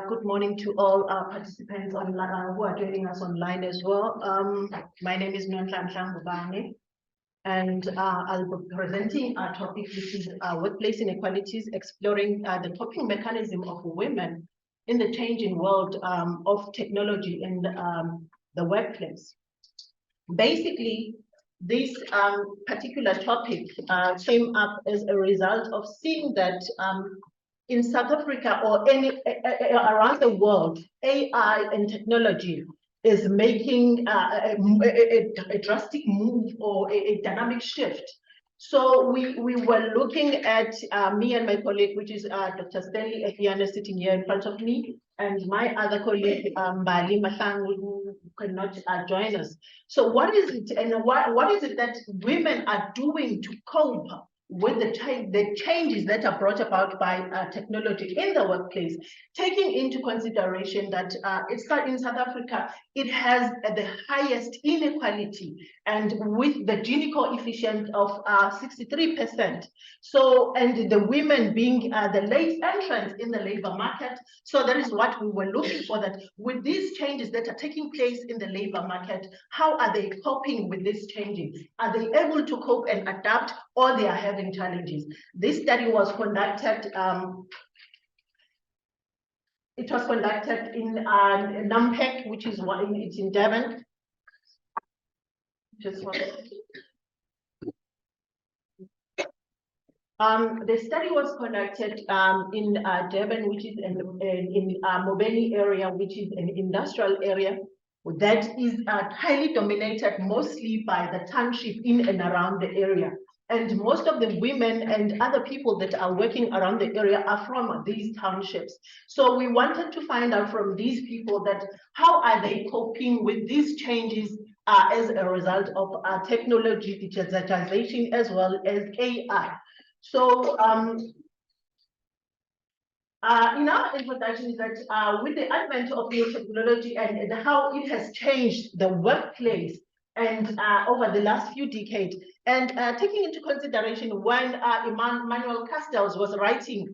Good morning to all our participants online who are joining us online as well. My name is Nonhlanhla Ngubane, and I'll be presenting our topic, which is workplace inequalities, exploring the coping mechanism of women in the changing world of technology in the workplace. Basically, this particular topic came up as a result of seeing that in South Africa or around the world, AI and technology is making a drastic move or a dynamic shift. So we were looking at me and my colleague, which is Dr. Stanley Efiana, sitting here in front of me, and my other colleague, Bali Mahlang, who cannot join us. So what is it, and what is it that women are doing to cope with the changes that are brought about by technology in the workplace, taking into consideration that in South Africa, it has the highest inequality, and with the Gini coefficient of 63%. So, and the women being the late entrants in the labor market. So that is what we were looking for, that with these changes that are taking place in the labor market, how are they coping with this changing? Are they able to cope and adapt, or they are having challenges? This study was conducted it was conducted in Nampek, which is it's in Devon. Just one second. The study was conducted in Devon, which is in Mobeni area, which is an industrial area that is highly dominated mostly by the township in and around the area. And most of the women and other people that are working around the area are from these townships. So we wanted to find out from these people that how are they coping with these changes as a result of technology, digitization, as well as AI. So in our introduction is that with the advent of new technology and how it has changed the workplace and over the last few decades, and taking into consideration when Emmanuel Castells was writing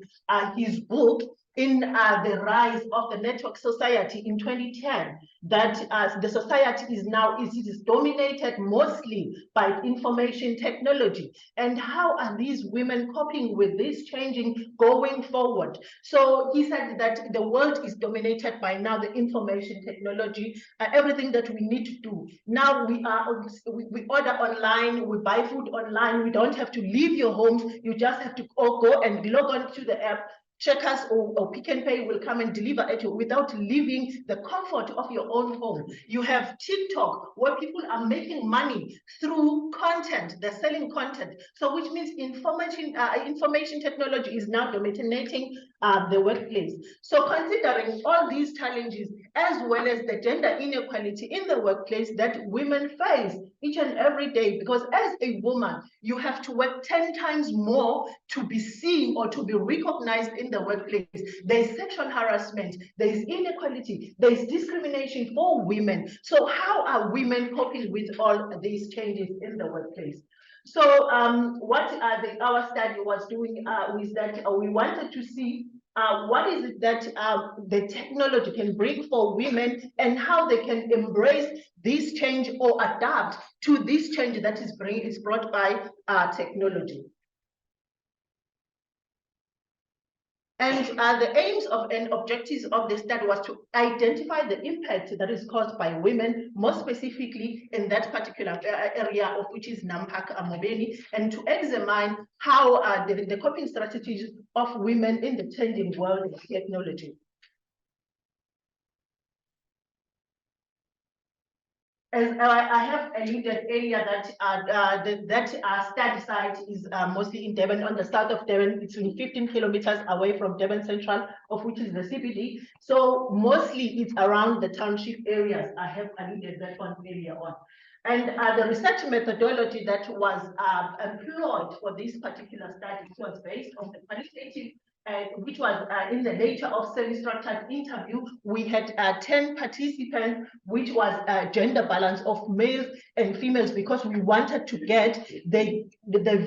his book in the rise of the network society in 2010, that the society is now is dominated mostly by information technology, and how are these women coping with this changing going forward? So he said that the world is dominated by now the information technology, everything that we need to do now, we order online, we buy food online, we don't have to leave your homes, you just have to go and log on to the app. Checkers or Pick and Pay will come and deliver at you without leaving the comfort of your own home. You have TikTok, where people are making money through content, they're selling content. So which means information technology is now dominating the workplace. So considering all these challenges, as well as the gender inequality in the workplace that women face each and every day, because as a woman, you have to work 10 times more to be seen or to be recognized in the workplace. There's sexual harassment, there's inequality, there's discrimination for women. So how are women coping with all these changes in the workplace? So what our study was doing is that we wanted to see what is it that the technology can bring for women, and how they can embrace this change or adapt to this change that is brought by technology. And the aims of and objectives of the study was to identify the impact that is caused by women, more specifically in that particular area of which is Nampak Mobeni, and to examine how the coping strategies of women in the changing world of technology. As I have alluded earlier, that study site is mostly in Devon, on the south of Devon. It's 15 kilometers away from Devon Central, of which is the CBD. So mostly it's around the township areas. I have alluded that one earlier on. And the research methodology that was employed for this particular study was based on the qualitative, which was in the nature of semi-structured interview. We had 10 participants, which was a gender balance of males and females, because we wanted to get the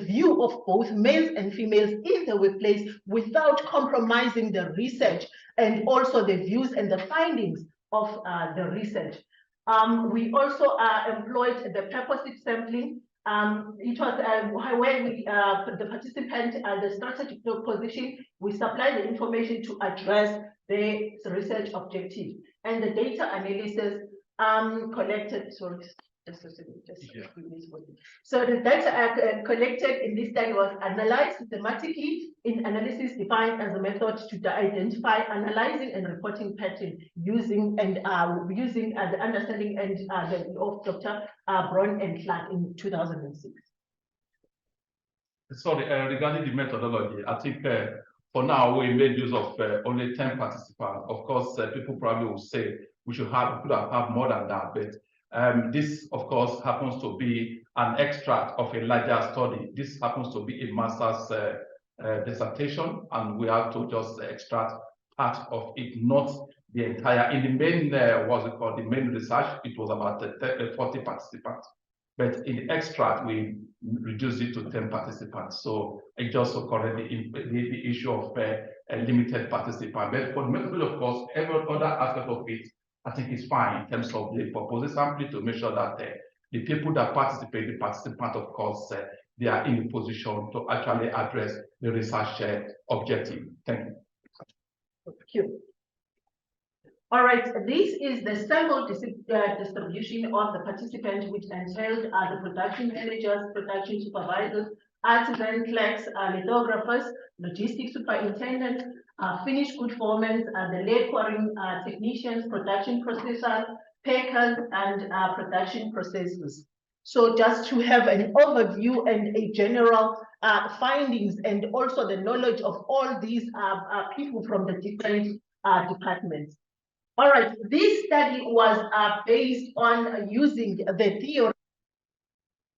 view of both males and females in the workplace without compromising the research and also the views and the findings of the research. We also employed the purposive sampling. It was where we, the participant, the strategic position, we supply the information to address the research objective. And the data analysis collected, sorry, so the data collected in this study was analyzed systematically in analysis defined as a method to identify, analyzing and reporting pattern using the understanding and of Dr. Brown and Clark in 2006. Sorry, regarding the methodology, I think for now we made use of only 10 participants. Of course, people probably will say we could have more than that, but this, of course, happens to be an extract of a larger study. This happens to be a master's dissertation, and we have to just extract part of it, not the entire. In the main, what's it called, the main research, it was about 40 participants. But in the extract, we reduced it to 10 participants. So it just occurred the issue of a limited participant. But for the methodology, of course, every other aspect of it, I think it's fine in terms of the purpose sampling to make sure that the people that participate, the participants, of course, they are in a position to actually address the research objective. Thank you. Thank you. All right, this is the sample distribution of the participants, which entailed the production managers, production supervisors, artisan clerks, lithographers, logistics superintendents, finished good foremen, the laboring technicians, production processors, packers, and production processors. So just to have an overview and a general findings, and also the knowledge of all these people from the different departments. All right, this study was based on using the theory.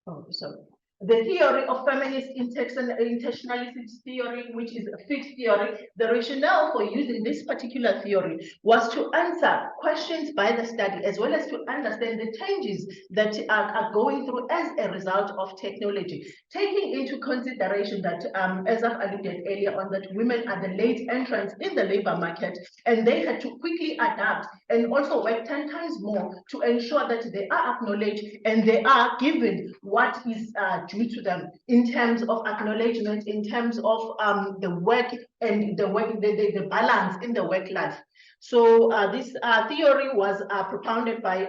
Oh, sorry. The theory of feminist intentionality theory, which is a fixed theory. The rationale for using this particular theory was to answer questions by the study, as well as to understand the changes that are going through as a result of technology, taking into consideration that, as I've alluded earlier on, that women are the late entrants in the labor market, and they had to quickly adapt and also work 10 times more to ensure that they are acknowledged and they are given what is due to them in terms of acknowledgement, in terms of the work and the balance in the work life. So this theory was propounded by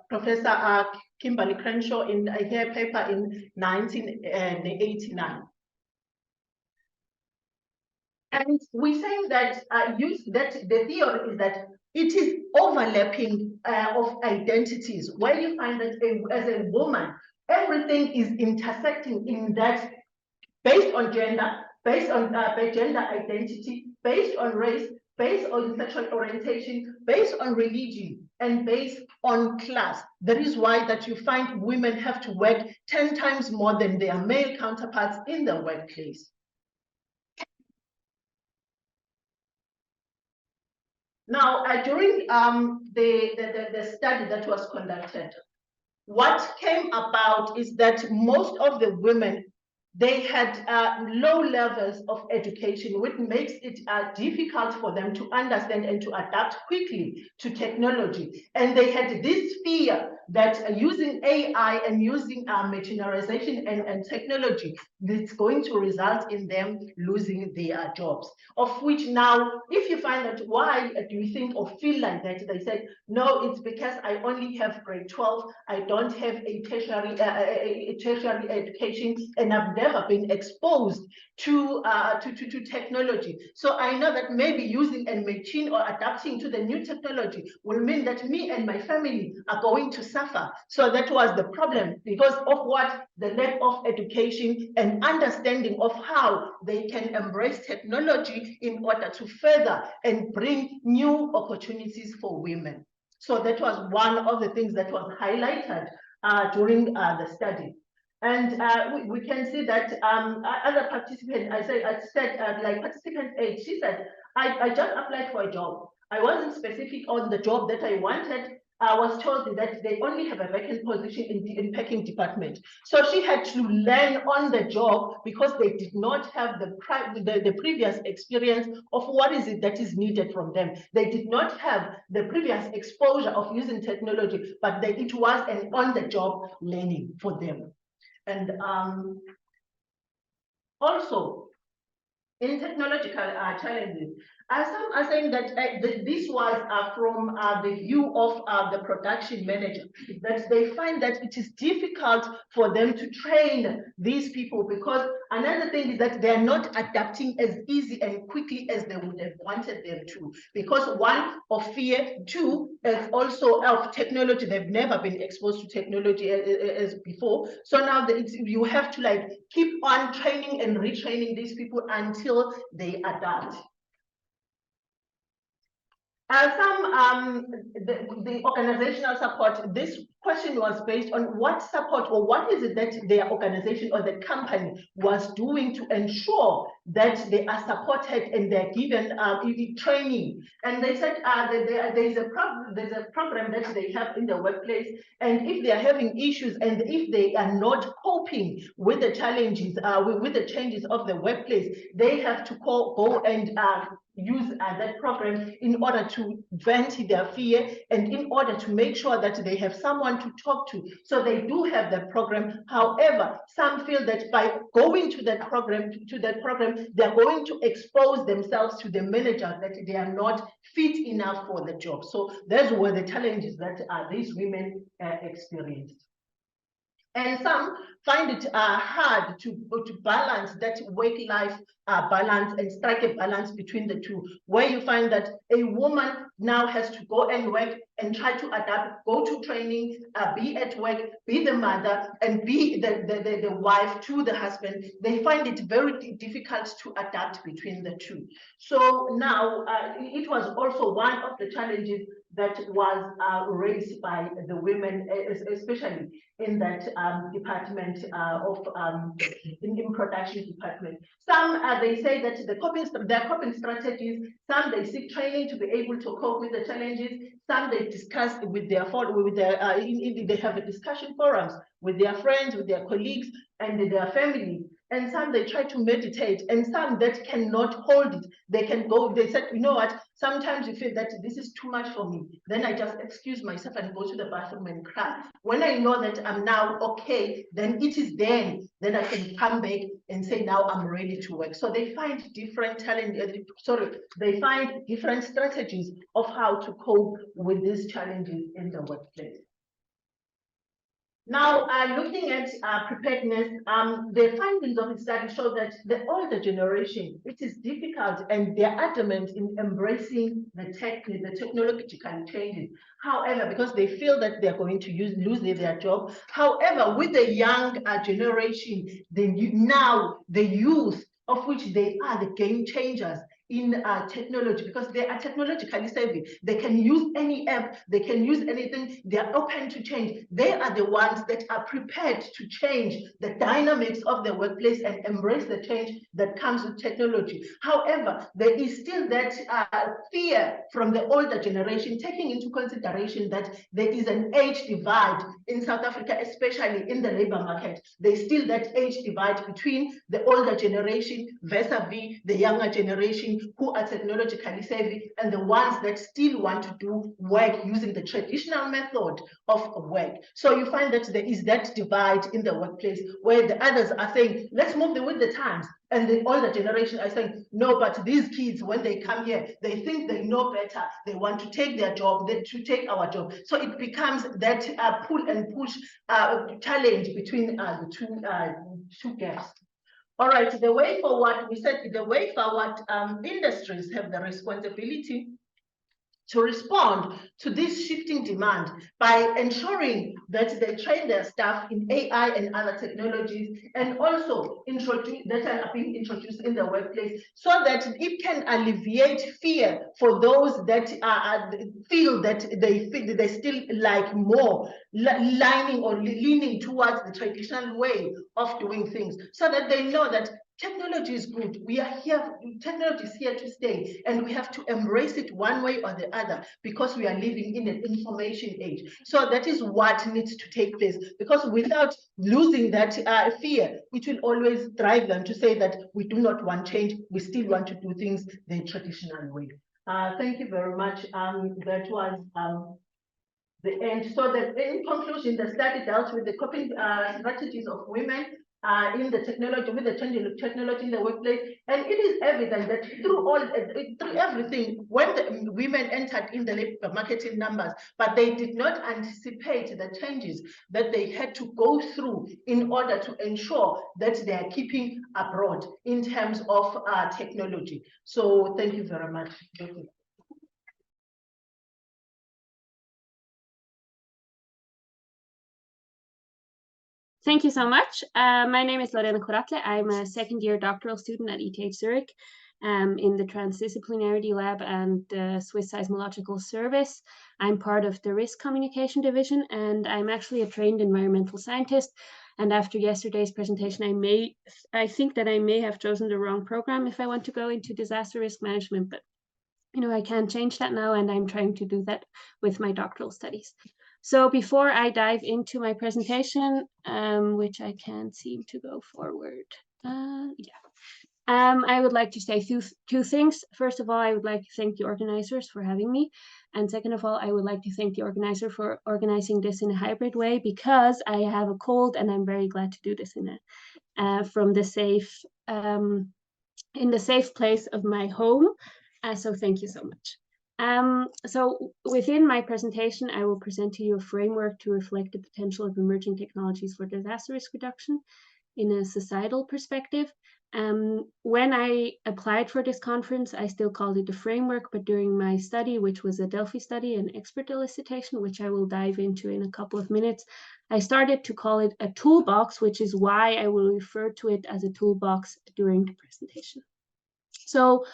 Professor Kimberly Crenshaw in her paper in 1989. And we're saying that the theory is that it is overlapping of identities, where you find that as a woman, everything is intersecting in that, based on gender, based on gender identity, based on race, based on sexual orientation, based on religion, and based on class. That is why that you find women have to work 10 times more than their male counterparts in the workplace. Now, during the study that was conducted, what came about is that most of the women, they had low levels of education, which makes it difficult for them to understand and to adapt quickly to technology. And they had this fear that using AI and using machinerization and technology, it's going to result in them losing their jobs. Of which now, if you find that, why do you think or feel like that? They said, no, it's because I only have grade 12. I don't have a tertiary education, and I've never been exposed to technology. So I know that maybe using a machine or adapting to the new technology will mean that me and my family are going to suffer. So that was the problem, because of what? The lack of education and understanding of how they can embrace technology in order to further and bring new opportunities for women. So that was one of the things that was highlighted during the study. And we can see that other participant, I said like participant 8, she said, I just applied for a job. I wasn't specific on the job that I wanted. I was told that they only have a vacant position in packing department. So she had to learn on the job because they did not have the previous experience of what is it that is needed from them. They did not have the previous exposure of using technology, but it was an on-the-job learning for them. And also, in technological challenges, some are saying that this was from the view of the production manager, that they find that it is difficult for them to train these people, because another thing is that they are not adapting as easy and quickly as they would have wanted them to, because one, of fear, two, is also of technology. They've never been exposed to technology as before. So now you have to like keep on training and retraining these people until they adapt. The organizational support, this question was based on what support or what is it that their organization or the company was doing to ensure that they are supported and they're given training. And they said there's a program that they have in the workplace, and if they are having issues and if they are not coping with the challenges, with the changes of the workplace, they have to go and use that program in order to vent their fear and in order to make sure that they have someone to talk to. So they do have that program. However, some feel that by going to that program, they're going to expose themselves to the manager, that they are not fit enough for the job. So those were the challenges that these women experienced. And some find it hard to balance that work-life balance and strike a balance between the two, where you find that a woman now has to go and work and try to adapt, go to training, be at work, be the mother, and be the wife to the husband. They find it very difficult to adapt between the two. So now it was also one of the challenges that was raised by the women, especially in that department in production department. Some they say that their coping strategies. Some they seek training to be able to cope with the challenges. Some they discuss with their they have a discussion forums with their friends, with their colleagues, and their family. And some they try to meditate, and some that cannot hold it. They can go, they said, you know what, sometimes you feel that this is too much for me. Then I just excuse myself and go to the bathroom and cry. When I know that I'm now okay, then it is then I can come back and say, now I'm ready to work. So they find different they find different strategies of how to cope with these challenges in the workplace. Now, looking at preparedness, the findings of the study show that the older generation, it is difficult, and they're adamant in embracing the technological changes. However, because they feel that they're going to lose their job. However, with the young generation, now the youth, of which they are the game changers in technology, because they are technologically savvy. They can use any app, they can use anything, they are open to change. They are the ones that are prepared to change the dynamics of the workplace and embrace the change that comes with technology. However, there is still that fear from the older generation, taking into consideration that there is an age divide in South Africa, especially in the labor market. There's still that age divide between the older generation vis-a-vis the younger generation, who are technologically savvy, and the ones that still want to do work using the traditional method of work. So you find that there is that divide in the workplace, where the others are saying, let's move with the times. And the older generation are saying, no, but these kids, when they come here, they think they know better. They want to take their job, to take our job. So it becomes that pull and push challenge between the two gaps. All right, the way forward, we said the way forward, industries have the responsibility to respond to this shifting demand by ensuring that they train their staff in AI and other technologies, and also that are being introduced in the workplace, so that it can alleviate fear for those that feel that they still like more lining or leaning towards the traditional way of doing things, so that they know that technology is good. We are here, technology is here to stay, and we have to embrace it one way or the other because we are living in an information age. So that is what needs to take place, because without losing that fear, it will always drive them to say that we do not want change, we still want to do things the traditional way. Thank you very much. That was the end. So that in conclusion, the study dealt with the coping strategies of women in the technology, with the changing of technology in the workplace. And it is evident that through everything, when the women entered in the labor market in numbers, but they did not anticipate the changes that they had to go through in order to ensure that they are keeping abroad in terms of technology. So thank you very much. Thank you so much. My name is Lorena Coratle. I'm a second-year doctoral student at ETH Zurich in the Transdisciplinarity Lab and the Swiss Seismological Service. I'm part of the Risk Communication Division, and I'm actually a trained environmental scientist. And after yesterday's presentation, I think that I may have chosen the wrong program if I want to go into disaster risk management, but I can't change that now, and I'm trying to do that with my doctoral studies. So before I dive into my presentation, which I can't seem to go forward, I would like to say two things. First of all, I would like to thank the organizers for having me. And second of all, I would like to thank the organizer for organizing this in a hybrid way, because I have a cold and I'm very glad to do this in the safe place of my home. So thank you so much. So within my presentation, I will present to you a framework to reflect the potential of emerging technologies for disaster risk reduction in a societal perspective. When I applied for this conference, I still called it a framework, but during my study, which was a Delphi study, an expert elicitation, which I will dive into in a couple of minutes, I started to call it a toolbox, which is why I will refer to it as a toolbox during the presentation. So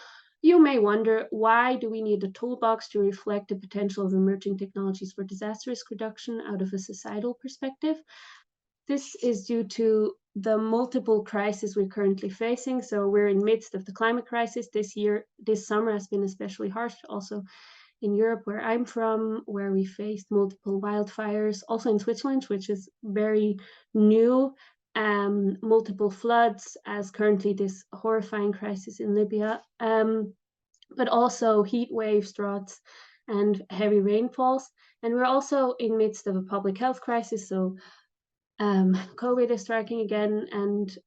you may wonder, why do we need a toolbox to reflect the potential of emerging technologies for disaster risk reduction out of a societal perspective? This is due to the multiple crises we're currently facing. So we're in the midst of the climate crisis this summer has been especially harsh, also in Europe, where I'm from, where we faced multiple wildfires, also in Switzerland, which is very new. Multiple floods, as currently this horrifying crisis in Libya, but also heat waves, droughts, and heavy rainfalls. And we're also in midst of a public health crisis. So COVID is striking again, and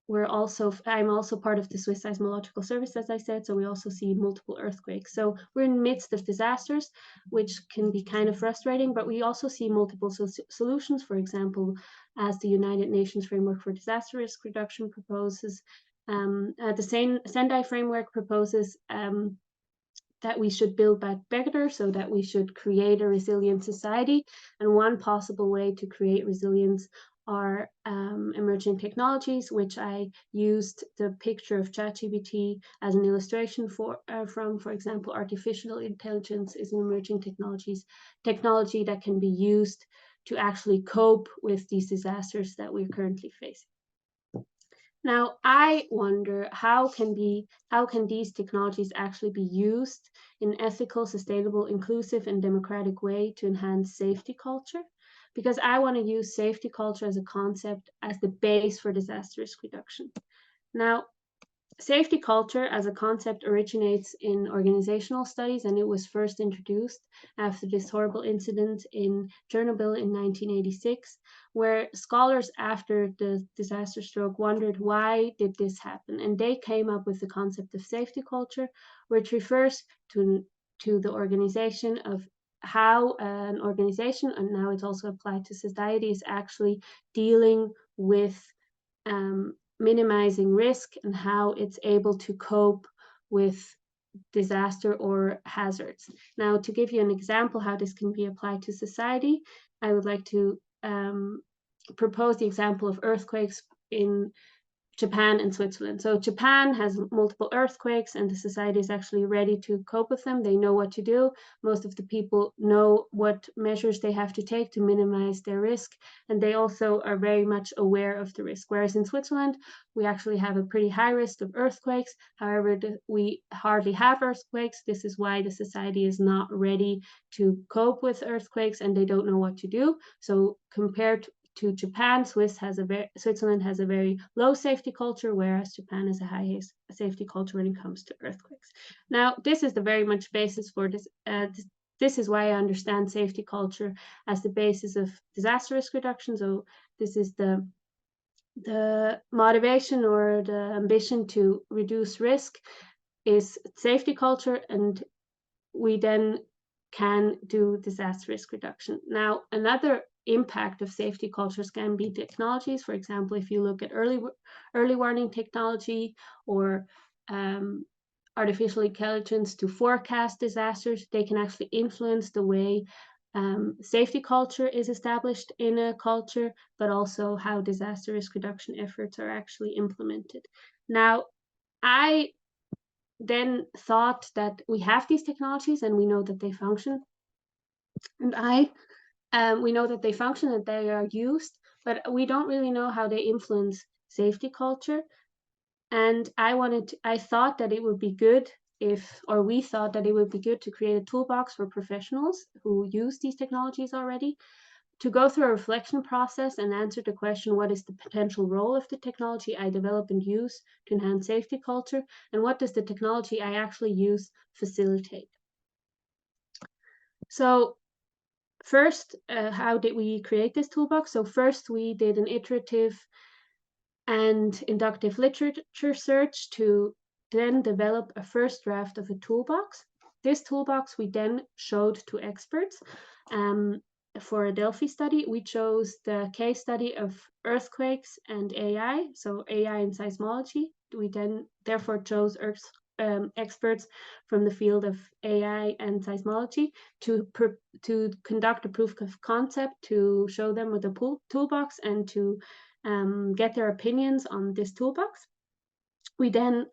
I'm also part of the Swiss Seismological Service, as I said, so we also see multiple earthquakes. So we're in the midst of disasters, which can be kind of frustrating, but we also see multiple solutions. For example, as the United Nations Framework for Disaster Risk Reduction proposes, the Sendai Framework proposes that we should build back better, so that we should create a resilient society. And one possible way to create resilience are emerging technologies, which I used the picture of ChatGPT as an illustration from. For example, artificial intelligence is an emerging technology that can be used to actually cope with these disasters that we're currently facing. Now, I wonder, how can these technologies actually be used in an ethical, sustainable, inclusive, and democratic way to enhance safety culture? Because I want to use safety culture as a concept as the base for disaster risk reduction. Now, safety culture as a concept originates in organizational studies, and it was first introduced after this horrible incident in Chernobyl in 1986, where scholars after the disaster stroke wondered, why did this happen? And they came up with the concept of safety culture, which refers to the organization of how an organization, and now it's also applied to society, is actually dealing with minimizing risk and how it's able to cope with disaster or hazards. Now, to give you an example how this can be applied to society, I would like to propose the example of earthquakes in Japan and Switzerland. So Japan has multiple earthquakes and the society is actually ready to cope with them. They know what to do. Most of the people know what measures they have to take to minimize their risk. And they also are very much aware of the risk. Whereas in Switzerland, we actually have a pretty high risk of earthquakes. However, we hardly have earthquakes. This is why the society is not ready to cope with earthquakes and they don't know what to do. So compared to Japan, Switzerland has a very low safety culture, whereas Japan has a high safety culture when it comes to earthquakes. Now, this is the very much basis for this. This is why I understand safety culture as the basis of disaster risk reduction. So this is the motivation or the ambition to reduce risk is safety culture, and we then can do disaster risk reduction. Now, another impact of safety cultures can be technologies. For example, if you look at early warning technology or artificial intelligence to forecast disasters, they can actually influence the way safety culture is established in a culture, but also how disaster risk reduction efforts are actually implemented. Now, I then thought that we have these technologies and we know that they function. And we know that they function, that they are used, but we don't really know how they influence safety culture. And I thought that it would be good we thought that it would be good to create a toolbox for professionals who use these technologies already to go through a reflection process and answer the question, what is the potential role of the technology I develop and use to enhance safety culture? And what does the technology I actually use facilitate? So first, how did we create this toolbox? So first we did an iterative and inductive literature search to then develop a first draft of a toolbox. This toolbox we then showed to experts. For a Delphi study, we chose the case study of earthquakes and AI, so AI and seismology. We then therefore chose experts from the field of AI and seismology to conduct a proof of concept, to show them with the toolbox and to get their opinions on this toolbox. We then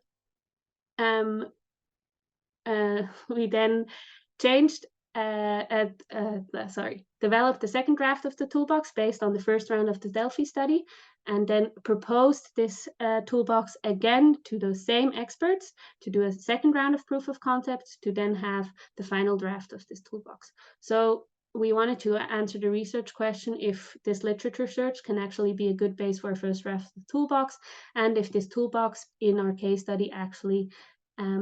developed the second draft of the toolbox based on the first round of the Delphi study, and then proposed this toolbox again to those same experts to do a second round of proof of concept to then have the final draft of this toolbox. So we wanted to answer the research question if this literature search can actually be a good base for a first draft of the toolbox, and if this toolbox in our case study actually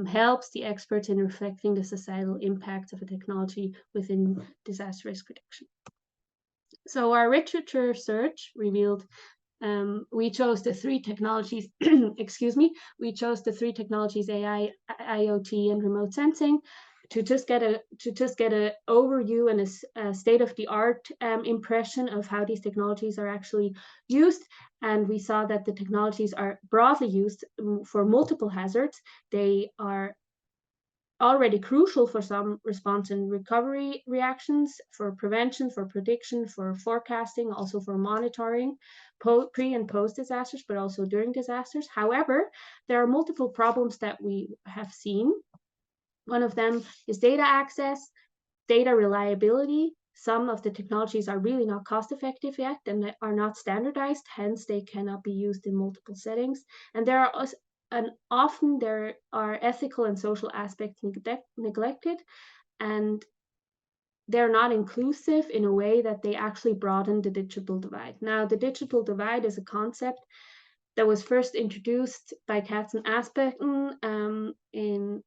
helps the experts in reflecting the societal impacts of a technology within disaster risk reduction. So our literature search revealed we chose the three technologies, we chose the three technologies, AI, IoT, and remote sensing, to just get an overview and a state-of-the-art impression of how these technologies are actually used. And we saw that the technologies are broadly used for multiple hazards. They are already crucial for some response and recovery reactions, for prevention, for prediction, for forecasting, also for monitoring pre and post disasters, but also during disasters. However, there are multiple problems that we have seen. One of them is data access, data reliability. Some of the technologies are really not cost effective yet and are not standardized, hence they cannot be used in multiple settings. And often there are ethical and social aspects neglected, and they're not inclusive in a way that they actually broaden the digital divide. Now, the digital divide is a concept that was first introduced by Katz and Asperton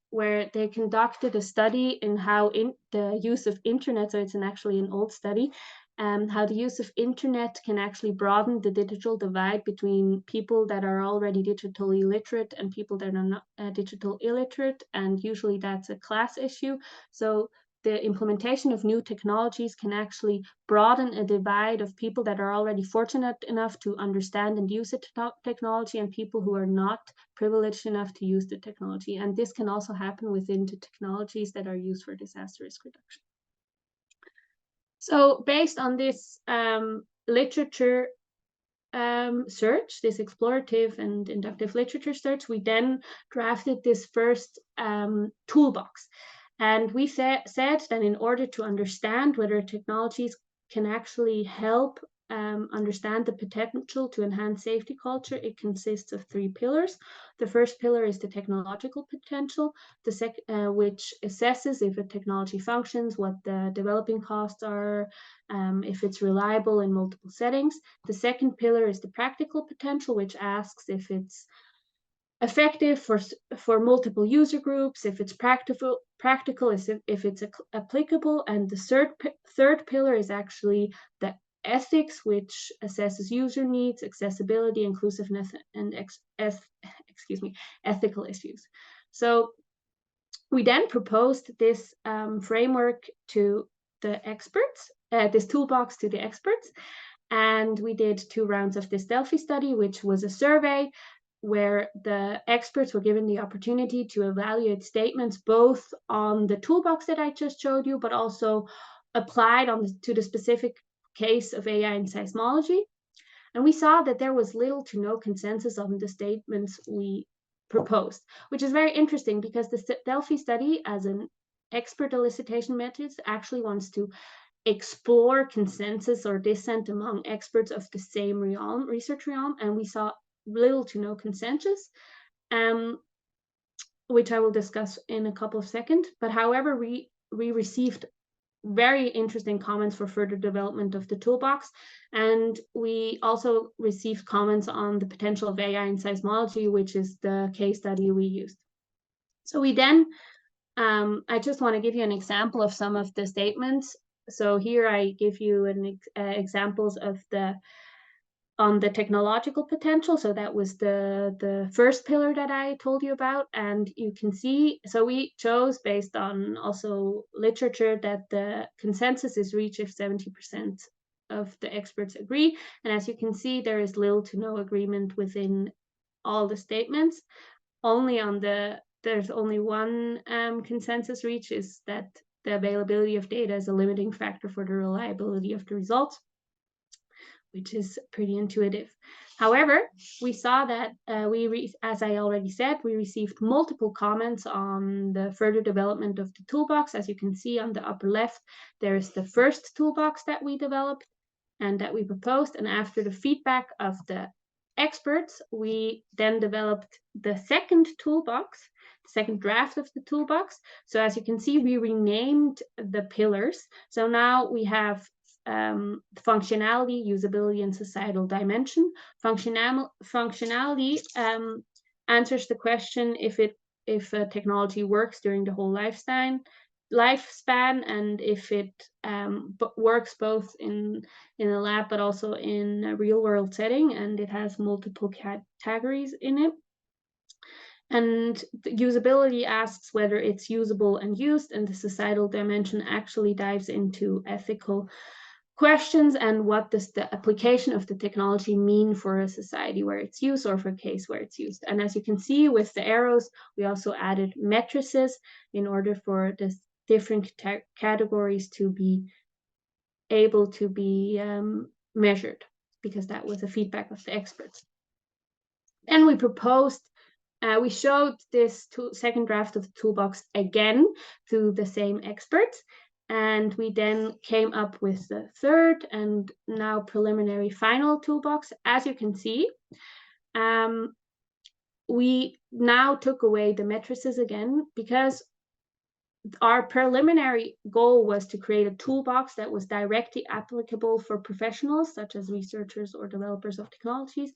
where they conducted a study in how the use of internet, so it's actually an old study, how the use of internet can actually broaden the digital divide between people that are already digitally literate and people that are not digital illiterate, and usually that's a class issue. So the implementation of new technologies can actually broaden a divide of people that are already fortunate enough to understand and use the technology and people who are not privileged enough to use the technology. And this can also happen within the technologies that are used for disaster risk reduction. So based on this literature search, this explorative and inductive literature search, we then drafted this first toolbox. And we said that in order to understand whether technologies can actually help understand the potential to enhance safety culture, it consists of 3 pillars. The first pillar is the technological potential, which assesses if a technology functions, what the developing costs are, if it's reliable in multiple settings. The second pillar is the practical potential, which asks if it's effective for multiple user groups, if it's practical, if it's applicable. And the third pillar is actually the ethics, which assesses user needs, accessibility, inclusiveness, and ethical issues. So we then proposed this framework to the experts, this toolbox to the experts, and we did 2 rounds of this Delphi study, which was a survey where the experts were given the opportunity to evaluate statements both on the toolbox that I just showed you, but also applied to the specific case of AI and seismology. And we saw that there was little to no consensus on the statements we proposed, which is very interesting because the Delphi study, as an expert elicitation method, actually wants to explore consensus or dissent among experts of the same research realm, and we saw little to no consensus, which I will discuss in a couple of seconds. But however, we received very interesting comments for further development of the toolbox, and we also received comments on the potential of AI in seismology, which is the case study we used. So we then, I just want to give you an example of some of the statements. So here I give you examples of on the technological potential. So that was the first pillar that I told you about. And you can see, so we chose based on also literature that the consensus is reached if 70% of the experts agree. And as you can see, there is little to no agreement within all the statements. There's only one consensus reached, is that the availability of data is a limiting factor for the reliability of the results, which is pretty intuitive. However, we saw that as I already said, we received multiple comments on the further development of the toolbox. As you can see on the upper left, there is the first toolbox that we developed and that we proposed. And after the feedback of the experts, we then developed the second toolbox, the second draft of the toolbox. So as you can see, we renamed the pillars. So now we have functionality, usability, and societal dimension. Functionality answers the question if a technology works during the whole lifespan, and if it works both in a lab but also in a real world setting, and it has multiple categories in it. And the usability asks whether it's usable and used, and the societal dimension actually dives into ethical questions and what does the application of the technology mean for a society where it's used or for a case where it's used. And as you can see with the arrows, we also added matrices in order for the different categories to be able to be measured, because that was a feedback of the experts. Then we proposed, we showed this second draft of the toolbox again to the same experts. And we then came up with the third and now preliminary final toolbox. As you can see, we now took away the matrices again, because our preliminary goal was to create a toolbox that was directly applicable for professionals, such as researchers or developers of technologies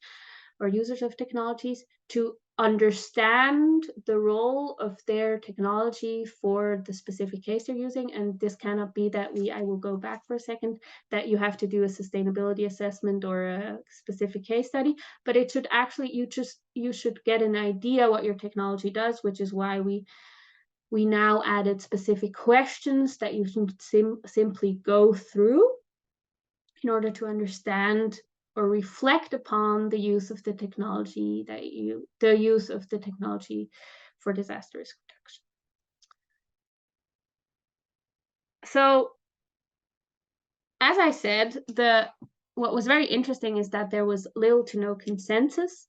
or users of technologies, to understand the role of their technology for the specific case they're using. And this cannot be that I will go back for a second, that you have to do a sustainability assessment or a specific case study, but it should actually, you should get an idea what your technology does, which is why we now added specific questions that you can simply go through in order to understand or reflect upon the use of the technology for disaster risk reduction. So, as I said, the what was very interesting is that there was little to no consensus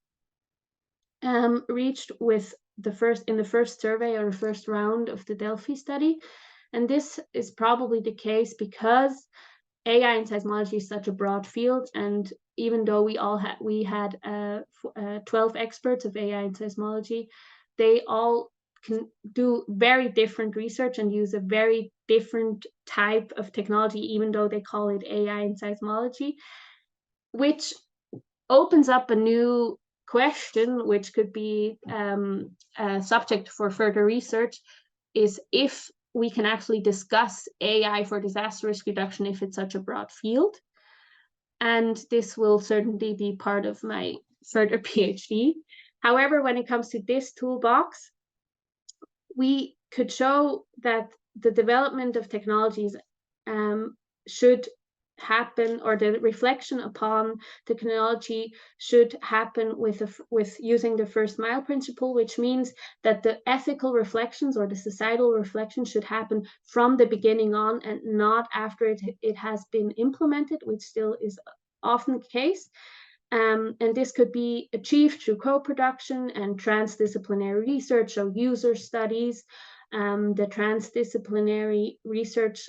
reached with in the first survey or the first round of the Delphi study. And this is probably the case because AI in seismology is such a broad field, and even though we had 12 experts of AI in seismology, they all can do very different research and use a very different type of technology, even though they call it AI in seismology, which opens up a new question, which could be a subject for further research, is if we can actually discuss AI for disaster risk reduction if it's such a broad field. And this will certainly be part of my further PhD. However, when it comes to this toolbox, we could show that the development of technologies should happen, or the reflection upon technology should happen with using the first mile principle, which means that the ethical reflections or the societal reflections should happen from the beginning on and not after it has been implemented, which still is often the case. And this could be achieved through co-production and transdisciplinary research, so user studies, the transdisciplinary research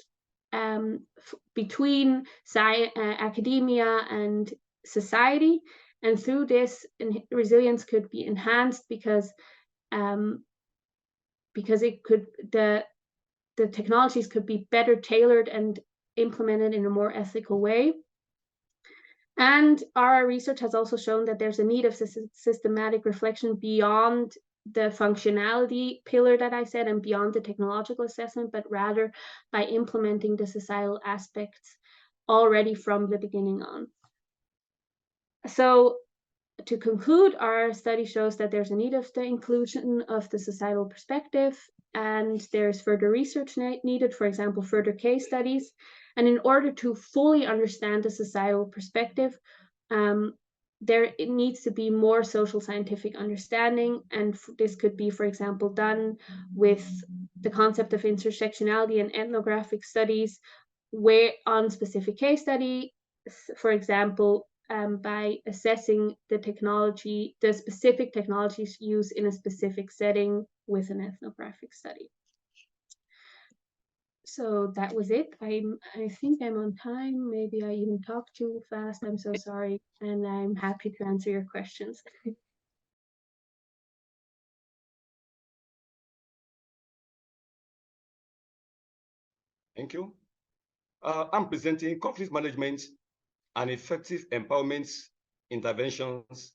between academia and society. And through this, resilience could be enhanced because the technologies could be better tailored and implemented in a more ethical way. And our research has also shown that there's a need of systematic reflection beyond the functionality pillar that I said and beyond the technological assessment, but rather by implementing the societal aspects already from the beginning on. So to conclude, our study shows that there's a need of the inclusion of the societal perspective, and there's further research needed, for example, further case studies. And in order to fully understand the societal perspective, it needs to be more social scientific understanding. And this could be, for example, done with the concept of intersectionality and ethnographic studies on specific case study, for example, by assessing the specific technologies used in a specific setting with an ethnographic study. So that was it. I think I'm on time. Maybe I even talked too fast. I'm so sorry. And I'm happy to answer your questions. Thank you. I'm presenting conflict management and effective empowerment interventions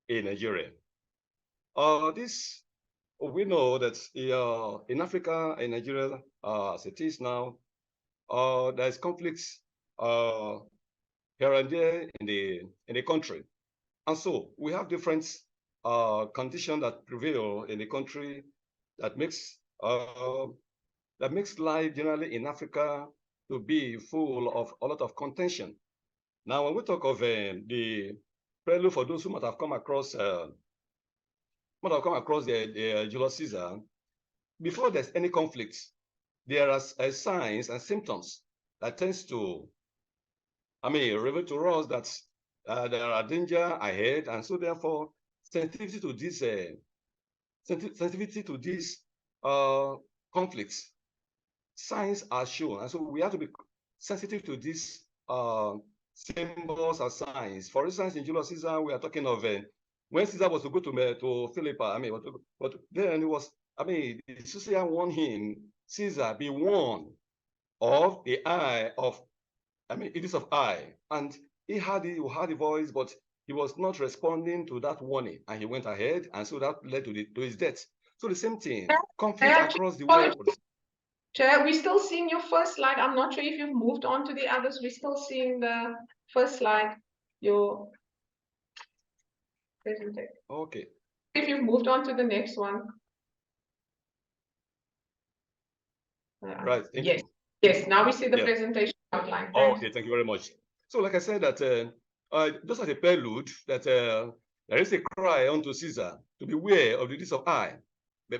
in Nigeria. We know that in Africa and Nigeria, as it is now, there's conflicts here and there in the country, and so we have different conditions that prevail in the country that makes life generally in Africa to be full of a lot of contention. Now, when we talk of the prelude, for those who might have come across the Julius Caesar, before there's any conflict, there are signs and symptoms that tends to, reveal to us that there are danger ahead, and so therefore sensitivity to these conflicts, signs are shown, and so we have to be sensitive to these symbols and signs. For instance, in Julius Caesar, we are talking of when Caesar was to go to Philippi, but then it was, Caesar warned him, Caesar, be warned of the eye of, it is of eye, and he had the voice, but he was not responding to that warning, and he went ahead, and so that led to his death. So the same thing, conflict across the world. Chair, we're still seeing your first slide. I'm not sure if you've moved on to the others. We're still seeing the first slide, your presentation. Okay. If you've moved on to the next one. Right. Yes. Yes. Now we see the presentation outline. Okay. Thank you very much. So, like I said, that just as a prelude, that there is a cry unto Caesar to beware of the deeds of eye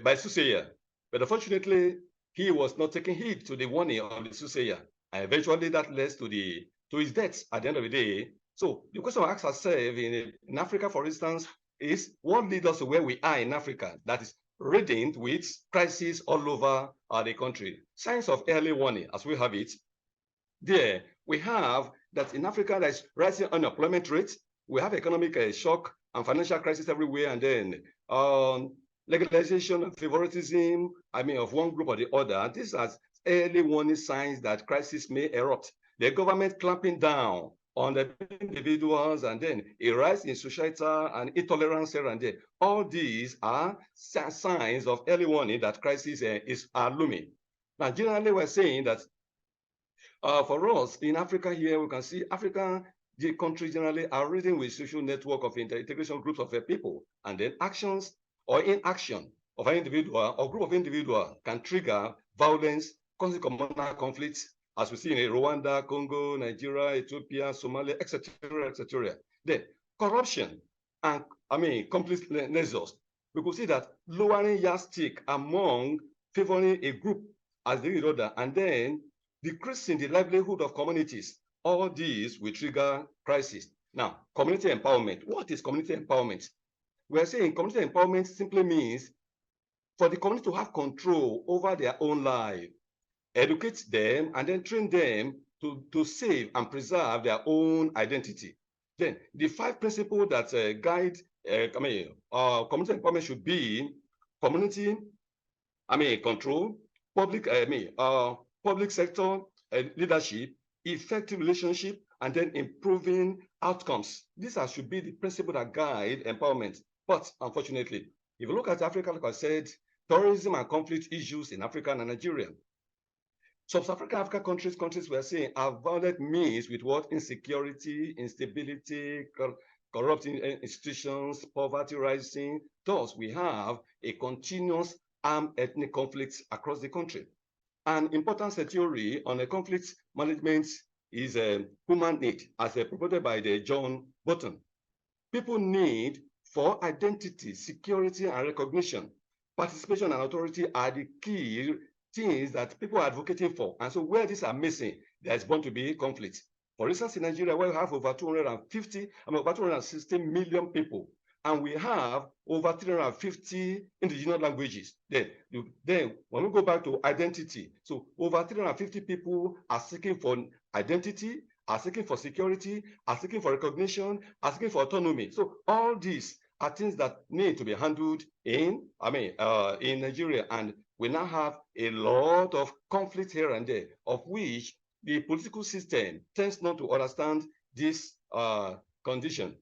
by soothsayer, but unfortunately, he was not taking heed to the warning of the soothsayer, and eventually that led to his death at the end of the day. So the question I ask ourselves in Africa, for instance, is what leads us to where we are in Africa, that is ridden with crises all over the country. Signs of early warning, as we have it. There, we have that in Africa, there's rising unemployment rate. We have economic shock and financial crisis everywhere, and then legalization of favoritism, of one group or the other. These are early warning signs that crisis may erupt. The government clamping down on the individuals, and then a rise in societal and intolerance here and there. All these are signs of early warning that crisis is looming. Now, generally, we're saying that for us in Africa here, we can see Africa, the countries generally are ridden with social network of integration groups of people, and then actions or inaction of an individual or group of individuals can trigger violence, causing communal conflicts, as we see in Rwanda, Congo, Nigeria, Ethiopia, Somalia, etc., etc. Then corruption and complete nexus. We could see that lowering yardstick among favoring a group as the other, and then decreasing the livelihood of communities. All these will trigger crisis. Now, community empowerment. What is community empowerment? We are saying community empowerment simply means for the community to have control over their own life, educate them, and then train them to save and preserve their own identity. Then the 5 principles that guide community empowerment should be community, control, public sector leadership, effective relationship, and then improving outcomes. These should be the principles that guide empowerment. But unfortunately, if you look at Africa, like I said, terrorism and conflict issues in Africa and Nigeria. Sub-Saharan African countries we are seeing are violent means with what? Insecurity, instability, corrupting institutions, poverty rising. Thus, we have a continuous armed ethnic conflicts across the country. An important theory on the conflict management is a human need, as proposed by the John Bolton. People need for identity, security, and recognition. Participation and authority are the key things that people are advocating for. And so where these are missing, there is bound to be conflict. For instance, in Nigeria, where we have over 260 million people, and we have over 350 indigenous languages. Then when we go back to identity, so over 350 people are seeking for identity, are seeking for security, are seeking for recognition, are seeking for autonomy. So all these are things that need to be handled in Nigeria, and we now have a lot of conflict here and there, of which the political system tends not to understand this condition.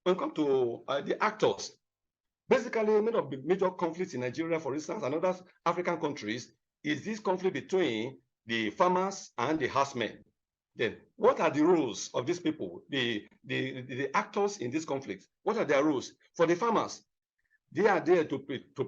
When it comes to the actors, basically many of the major conflicts in Nigeria, for instance, and other African countries, is this conflict between the farmers and the herdsmen. Then what are the roles of these people, the actors in this conflict? What are their roles? For the farmers, they are there to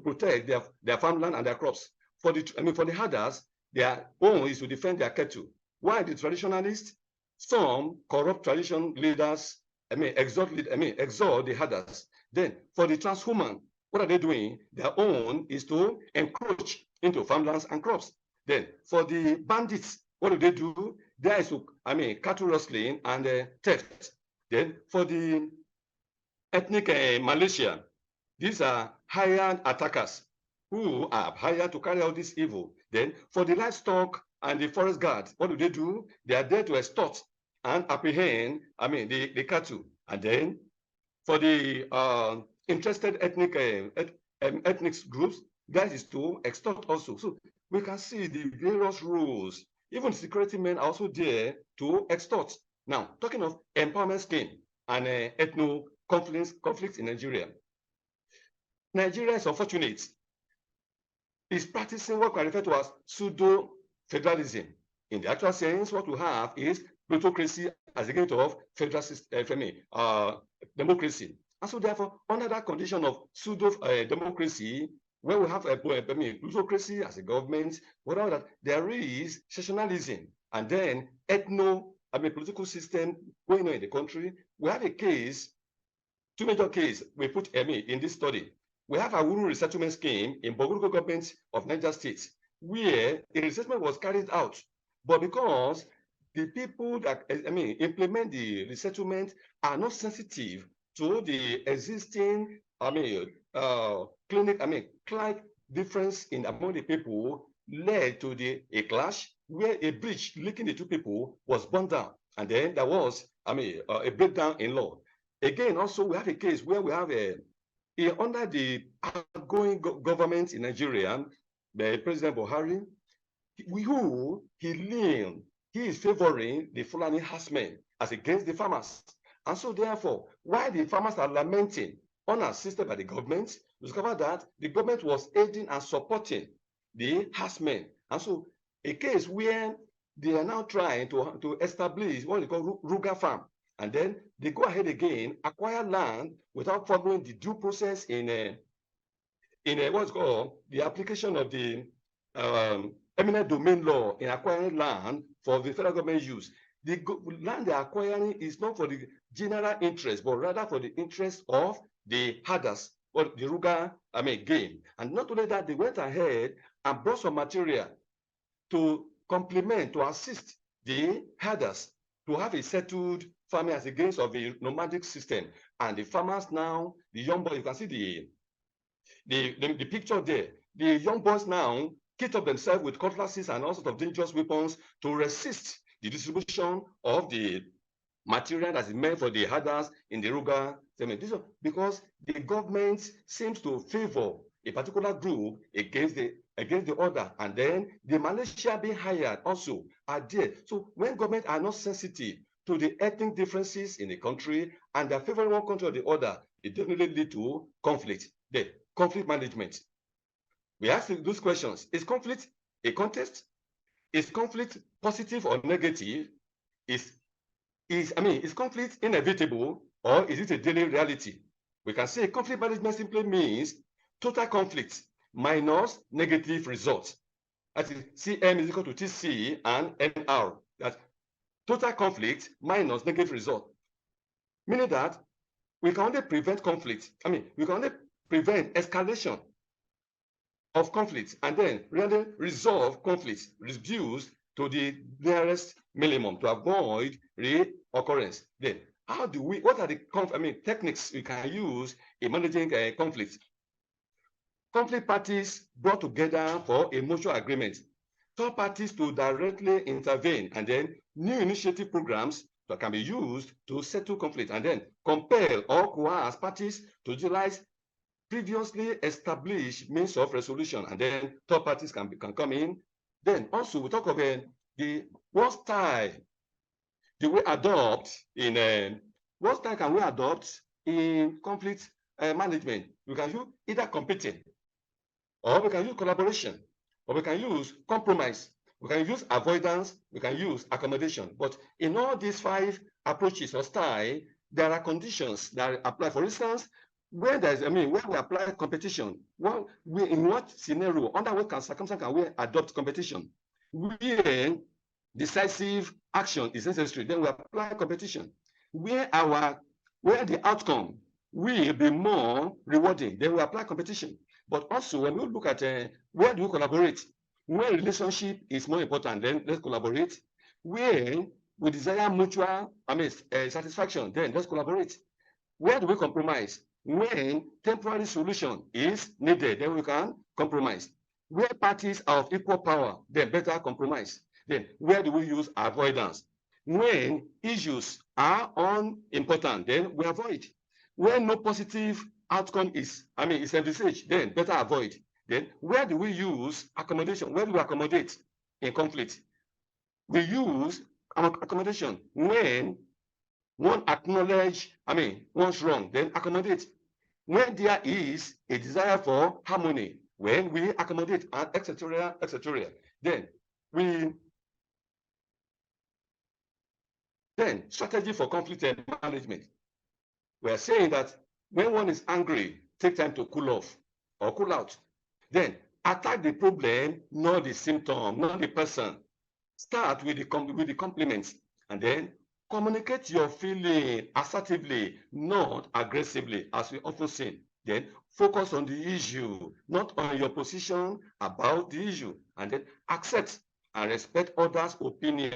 protect their farmland and their crops. For the herders, their own is to defend their cattle. While the traditionalists, some corrupt tradition leaders, exalt the herders. Then for the transhuman, what are they doing? Their own is to encroach into farmlands and crops. Then for the bandits, what do they do? There is to, cattle rustling and theft. Then for the ethnic militia, these are hired attackers who are hired to carry out this evil. Then for the livestock and the forest guards, what do? They are there to extort and apprehend, the cattle. And then for the interested ethnic groups, that is to extort also. So we can see the various rules. Even security men are also there to extort. Now, talking of empowerment scheme and ethno conflicts in Nigeria. Nigeria is unfortunate. It's practicing what we refer to as pseudo-federalism. In the actual sense, what we have is plutocracy as against of federal democracy. And so therefore, under that condition of pseudo-democracy, where we have plutocracy as a government, without that, there is sectionalism, and then political system going on in the country. We have a case, 2 major cases we put in this study. We have a rural resettlement scheme in Boguruko government of Niger State, where a resettlement was carried out, but because the people that implement the resettlement are not sensitive to the existing client difference in among the people led to a clash where a bridge linking the two people was burned down, and then there was a breakdown in law. Again, also we have a case where we have under the outgoing government in Nigeria, the President Buhari, he is favoring the Fulani herdsmen as against the farmers. And so therefore, while the farmers are lamenting, unassisted by the government, we discover that the government was aiding and supporting the herdsmen. And so a case where they are now trying to establish what they call Ruga farm, and then they go ahead again, acquire land without following the due process in what's called the application of the eminent domain law in acquiring land for the federal government use. The land they are acquiring is not for the general interest, but rather for the interest of the herders or the Ruga game. And not only that, they went ahead and brought some material to complement, to assist the herders to have a settled farming as against of a nomadic system. And the farmers now, the young boys, you can see the picture there. The young boys now kit up themselves with cutlasses and all sorts of dangerous weapons to resist the distribution of the material that is meant for the herders in the Ruga segment. Because the government seems to favor a particular group against the other, and then the militia being hired also are there. So when government are not sensitive to the ethnic differences in the country and they are favoring one country or the other, it definitely lead to conflict. The conflict management. We ask those questions. Is conflict a contest? Is conflict positive or negative? Is conflict inevitable, or is it a daily reality? We can say conflict management simply means total conflict minus negative results. That is, CM is equal to TC and NR. That's total conflict minus negative result. Meaning that we can only prevent conflict. We can only prevent escalation of conflict and then really resolve conflicts, reduce to the nearest minimum to avoid reoccurrence. Then, what are the techniques we can use in managing conflicts? Conflict parties brought together for a mutual agreement. Third parties to directly intervene, and then new initiative programs that can be used to settle conflict, and then compel or coerce parties to utilize previously established means of resolution, and then third parties can come in. Then also we talk of what style do we adopt in what style can we adopt in conflict management? We can use either competing, or we can use collaboration, or we can use compromise, we can use avoidance, we can use accommodation. But in all these 5 approaches or style, there are conditions that apply. For instance, where we apply competition, in what scenario, under what circumstance can we adopt competition? Where decisive action is necessary, then we apply competition. Where the outcome will be more rewarding, then we apply competition. But also, when we look at where do we collaborate, where relationship is more important, then let's collaborate. Where we desire mutual satisfaction, then let's collaborate. Where do we compromise? When temporary solution is needed, then we can compromise. Where parties are of equal power, then better compromise. Then where do we use avoidance? When issues are unimportant, then we avoid. When no positive outcome is envisaged, then better avoid. Then where do we use accommodation? Where do we accommodate in conflict? We use accommodation when one acknowledge one's wrong, then accommodate. When there is a desire for harmony, when we accommodate, and etc., etc. Then strategy for conflict management. We are saying that when one is angry, take time to cool off or cool out. Then attack the problem, not the symptom, not the person. Start with the compliments, and then communicate your feeling assertively, not aggressively, as we often say. Then focus on the issue, not on your position about the issue. And then accept and respect others' opinion.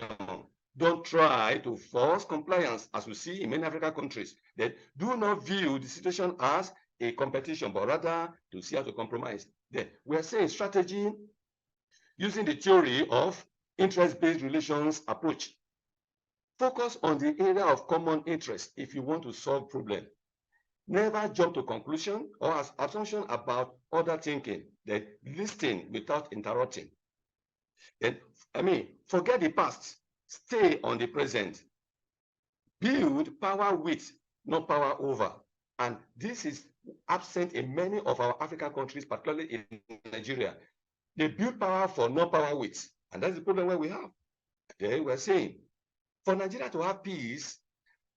don't try to force compliance, as we see in many African countries. Then do not view the situation as a competition, but rather to see how to compromise. Then we are saying strategy using the theory of interest-based relations approach. Focus on the area of common interest if you want to solve problem. Never jump to conclusion or assumption about other thinking. Then listen without interrupting. Then, forget the past. Stay on the present. Build power with, not power over. And this is absent in many of our African countries, particularly in Nigeria. They build power for, not power with. And that's the problem where we have. Okay, we're saying, for Nigeria to have peace,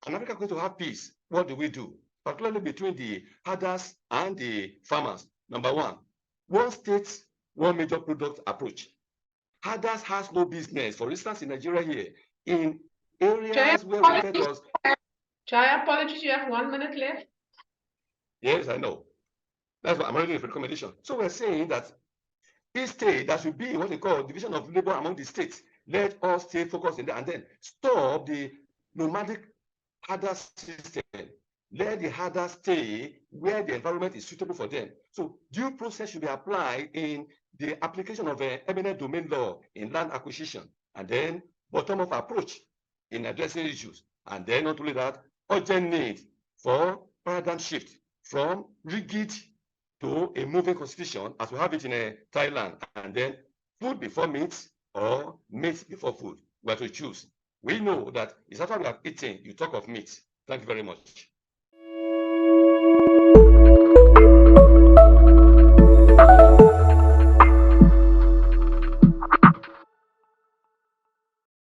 and Africa going to have peace, what do? Particularly between the herders and the farmers. Number one state, one major product approach. Herders has no business, for instance, in Nigeria here, in areas where we get us. Jaya, apologies, you have 1 minute left. Yes, I know. That's what I'm reading for recommendation. So we're saying that each state, that should be what they call division of labor among the states. Let us stay focused in there and then stop the nomadic herder system. Let the herders stay where the environment is suitable for them. So due process should be applied in the application of eminent domain law in land acquisition, and then bottom-up approach in addressing issues. And then not only that, urgent need for paradigm shift from rigid to a moving constitution as we have it in Thailand, and then food before meat or meat before food. We have to choose. We know that it's after we have eaten, you talk of meat. Thank you very much.